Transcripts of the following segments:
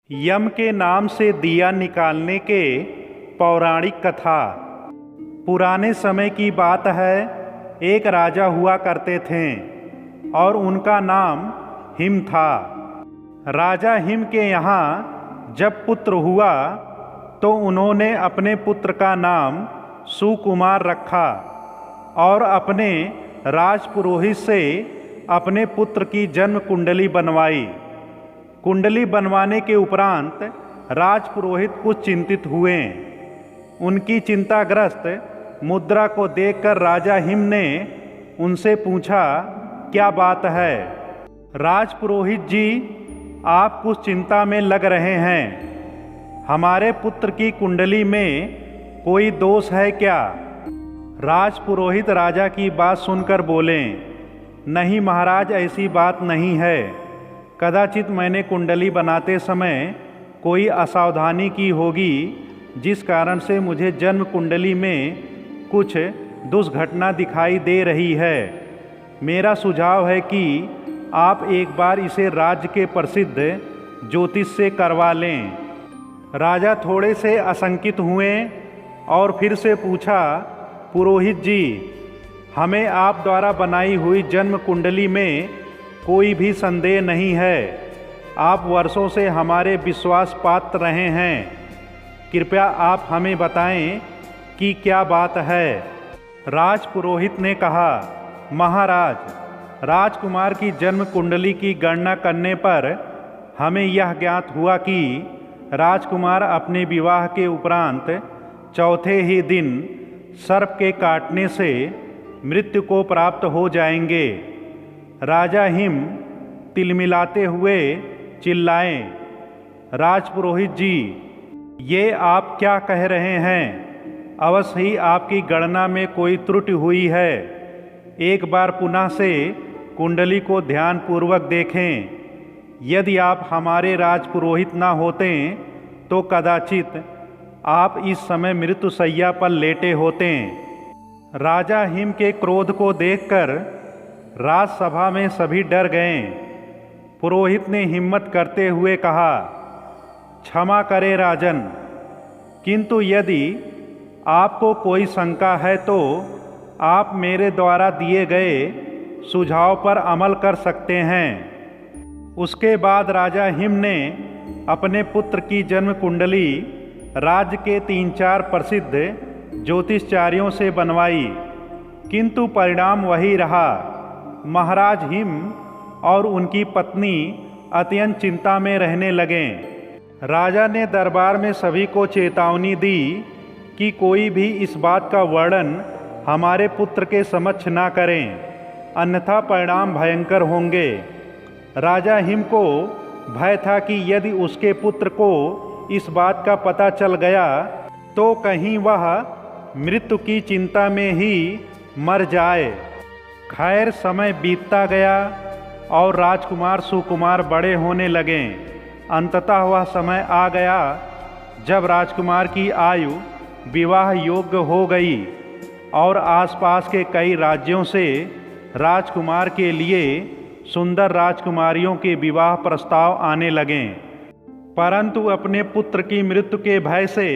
यम के नाम से दिया निकालने के पौराणिक कथा। पुराने समय की बात है, एक राजा हुआ करते थे और उनका नाम हिम था। राजा हिम के यहाँ जब पुत्र हुआ तो उन्होंने अपने पुत्र का नाम सुकुमार रखा और अपने राजपुरोहित से अपने पुत्र की जन्म कुंडली बनवाई। कुंडली बनवाने के उपरांत राजपुरोहित कुछ चिंतित हुए। उनकी चिंताग्रस्त मुद्रा को देखकर राजा हिम ने उनसे पूछा, क्या बात है? राजपुरोहित जी, आप कुछ चिंता में लग रहे हैं। हमारे पुत्र की कुंडली में कोई दोष है क्या? राजपुरोहित राजा की बात सुनकर बोले, नहीं महाराज, ऐसी बात नहीं है। कदाचित मैंने कुंडली बनाते समय कोई असावधानी की होगी, जिस कारण से मुझे जन्म कुंडली में कुछ दुष्घटना दिखाई दे रही है। मेरा सुझाव है कि आप एक बार इसे राज्य के प्रसिद्ध ज्योतिष से करवा लें। राजा थोड़े से आशंकित हुए और फिर से पूछा, पुरोहित जी, हमें आप द्वारा बनाई हुई जन्म कुंडली में कोई भी संदेह नहीं है। आप वर्षों से हमारे विश्वास पात्र रहे हैं। कृपया आप हमें बताएं कि क्या बात है। राजपुरोहित ने कहा, महाराज, राजकुमार की जन्म कुंडली की गणना करने पर हमें यह ज्ञात हुआ कि राजकुमार अपने विवाह के उपरांत चौथे ही दिन सर्प के काटने से मृत्यु को प्राप्त हो जाएंगे। राजा हिम तिलमिलाते हुए चिल्लाए, राजपुरोहित जी, ये आप क्या कह रहे हैं? अवश्य ही आपकी गणना में कोई त्रुटि हुई है। एक बार पुनः से कुंडली को ध्यानपूर्वक देखें। यदि आप हमारे राजपुरोहित न होते तो कदाचित आप इस समय मृत्युशैया पर लेटे होते। राजा हिम के क्रोध को देखकर राजसभा में सभी डर गए। पुरोहित ने हिम्मत करते हुए कहा, क्षमा करें राजन, किंतु यदि आपको कोई शंका है तो आप मेरे द्वारा दिए गए सुझाव पर अमल कर सकते हैं। उसके बाद राजा हिम ने अपने पुत्र की जन्म कुंडली राज्य के 3-4 प्रसिद्ध ज्योतिषचार्यों से बनवाई, किंतु परिणाम वही रहा। महाराज हिम और उनकी पत्नी अत्यंत चिंता में रहने लगे। राजा ने दरबार में सभी को चेतावनी दी कि कोई भी इस बात का वर्णन हमारे पुत्र के समक्ष ना करें, अन्यथा परिणाम भयंकर होंगे। राजा हिम को भय था कि यदि उसके पुत्र को इस बात का पता चल गया तो कहीं वह मृत्यु की चिंता में ही मर जाए। खैर, समय बीतता गया और राजकुमार सुकुमार बड़े होने लगे। अंततः वह समय आ गया जब राजकुमार की आयु विवाह योग्य हो गई और आसपास के कई राज्यों से राजकुमार के लिए सुंदर राजकुमारियों के विवाह प्रस्ताव आने लगे। परंतु अपने पुत्र की मृत्यु के भय से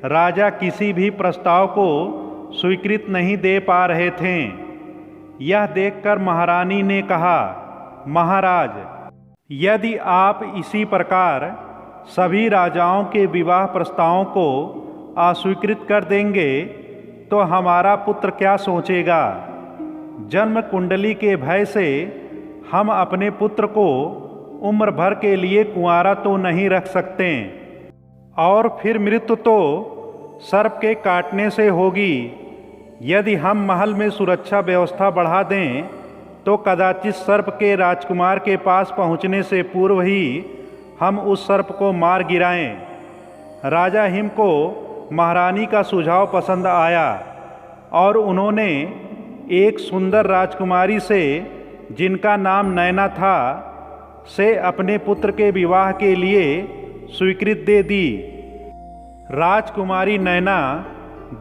राजा किसी भी प्रस्ताव को स्वीकृत नहीं दे पा रहे थे। यह देखकर महारानी ने कहा, महाराज, यदि आप इसी प्रकार सभी राजाओं के विवाह प्रस्तावों को अस्वीकृत कर देंगे तो हमारा पुत्र क्या सोचेगा? जन्म कुंडली के भय से हम अपने पुत्र को उम्र भर के लिए कुंवारा तो नहीं रख सकते, और फिर मृत्यु तो सर्प के काटने से होगी। यदि हम महल में सुरक्षा व्यवस्था बढ़ा दें तो कदाचित सर्प के राजकुमार के पास पहुंचने से पूर्व ही हम उस सर्प को मार गिराएं। राजा हिम को महारानी का सुझाव पसंद आया और उन्होंने एक सुंदर राजकुमारी से, जिनका नाम नैना था, से अपने पुत्र के विवाह के लिए स्वीकृति दे दी। राजकुमारी नैना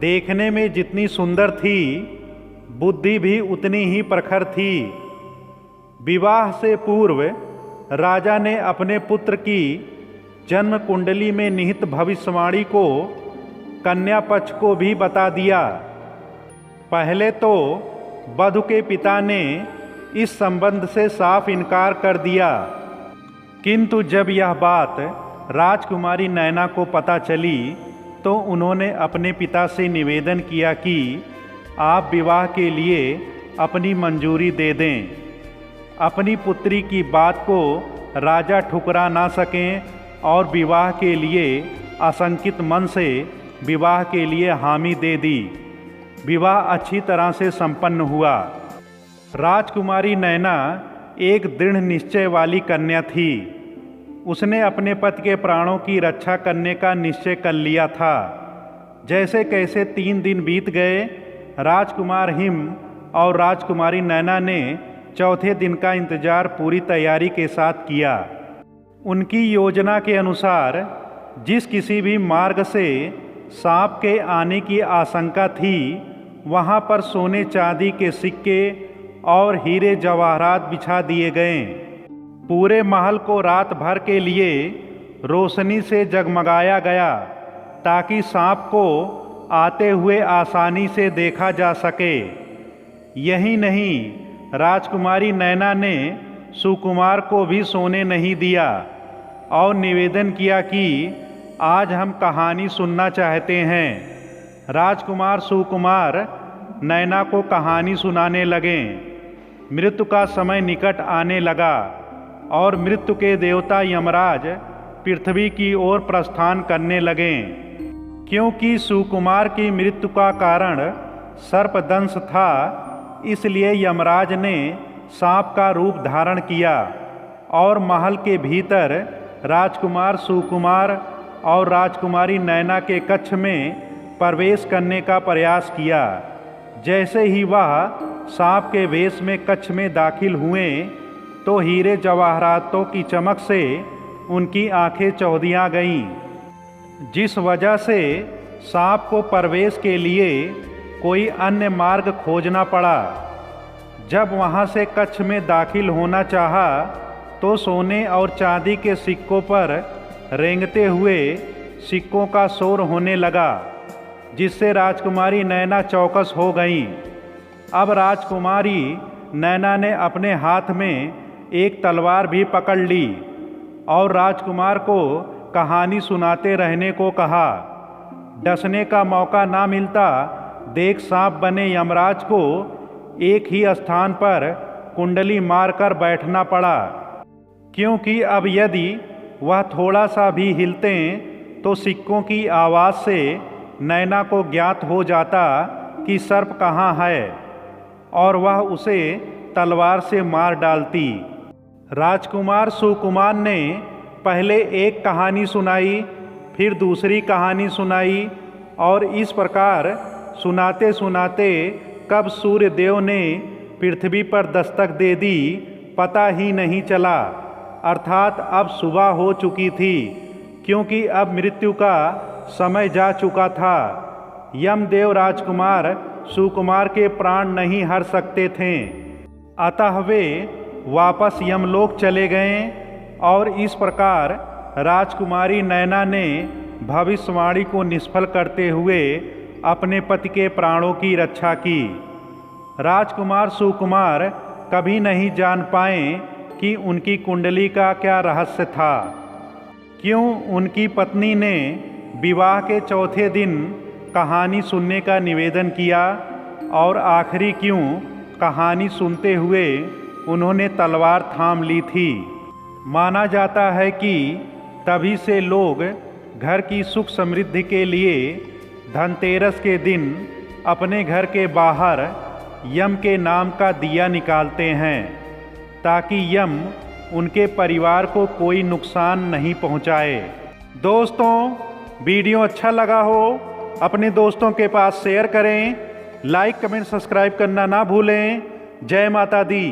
देखने में जितनी सुंदर थी, बुद्धि भी उतनी ही प्रखर थी। विवाह से पूर्व राजा ने अपने पुत्र की जन्म कुंडली में निहित भविष्यवाणी को कन्या पक्ष को भी बता दिया। पहले तो वधू के पिता ने इस संबंध से साफ इनकार कर दिया, किंतु जब यह बात राजकुमारी नैना को पता चली तो उन्होंने अपने पिता से निवेदन किया कि आप विवाह के लिए अपनी मंजूरी दे दें। अपनी पुत्री की बात को राजा ठुकरा ना सकें और विवाह के लिए आशंकित मन से विवाह के लिए हामी दे दी। विवाह अच्छी तरह से संपन्न हुआ। राजकुमारी नैना एक दृढ़ निश्चय वाली कन्या थी। उसने अपने पति के प्राणों की रक्षा करने का निश्चय कर लिया था। जैसे कैसे 3 दिन बीत गए, राजकुमार हिम और राजकुमारी नैना ने चौथे दिन का इंतजार पूरी तैयारी के साथ किया। उनकी योजना के अनुसार जिस किसी भी मार्ग से सांप के आने की आशंका थी, वहां पर सोने चांदी के सिक्के और हीरे जवाहरात बिछा दिए गए। पूरे महल को रात भर के लिए रोशनी से जगमगाया गया ताकि सांप को आते हुए आसानी से देखा जा सके। यही नहीं, राजकुमारी नैना ने सुकुमार को भी सोने नहीं दिया और निवेदन किया कि आज हम कहानी सुनना चाहते हैं। राजकुमार सुकुमार नैना को कहानी सुनाने लगे। मृत्यु का समय निकट आने लगा और मृत्यु के देवता यमराज पृथ्वी की ओर प्रस्थान करने लगे। क्योंकि सुकुमार की मृत्यु का कारण सर्पदंश था, इसलिए यमराज ने सांप का रूप धारण किया और महल के भीतर राजकुमार सुकुमार और राजकुमारी नैना के कक्ष में प्रवेश करने का प्रयास किया। जैसे ही वह सांप के वेश में कक्ष में दाखिल हुए तो हीरे जवाहरातों की चमक से उनकी आंखें चौंधिया गईं, जिस वजह से सांप को प्रवेश के लिए कोई अन्य मार्ग खोजना पड़ा। जब वहां से कक्ष में दाखिल होना चाहा तो सोने और चांदी के सिक्कों पर रेंगते हुए सिक्कों का शोर होने लगा, जिससे राजकुमारी नैना चौकस हो गईं। अब राजकुमारी नैना ने अपने हाथ में एक तलवार भी पकड़ ली और राजकुमार को कहानी सुनाते रहने को कहा। डसने का मौका ना मिलता देख सांप बने यमराज को एक ही स्थान पर कुंडली मारकर बैठना पड़ा, क्योंकि अब यदि वह थोड़ा सा भी हिलते तो सिक्कों की आवाज़ से नैना को ज्ञात हो जाता कि सर्प कहाँ है और वह उसे तलवार से मार डालती। राजकुमार सुकुमार ने पहले एक कहानी सुनाई, फिर दूसरी कहानी सुनाई और इस प्रकार सुनाते सुनाते कब सूर्य देव ने पृथ्वी पर दस्तक दे दी पता ही नहीं चला। अर्थात अब सुबह हो चुकी थी, क्योंकि अब मृत्यु का समय जा चुका था। यमदेव राजकुमार सुकुमार के प्राण नहीं हर सकते थे, अतः वे वापस यमलोक चले गए और इस प्रकार राजकुमारी नैना ने भविष्यवाणी को निष्फल करते हुए अपने पति के प्राणों की रक्षा की। राजकुमार सुकुमार कभी नहीं जान पाए कि उनकी कुंडली का क्या रहस्य था। क्यों उनकी पत्नी ने विवाह के चौथे दिन कहानी सुनने का निवेदन किया और आखिरी क्यों कहानी सुनते हुए उन्होंने तलवार थाम ली थी। माना जाता है कि तभी से लोग घर की सुख समृद्धि के लिए धनतेरस के दिन अपने घर के बाहर यम के नाम का दिया निकालते हैं, ताकि यम उनके परिवार को कोई नुकसान नहीं पहुंचाए। दोस्तों, वीडियो अच्छा लगा हो अपने दोस्तों के पास शेयर करें। लाइक कमेंट सब्सक्राइब करना ना भूलें। जय माता दी।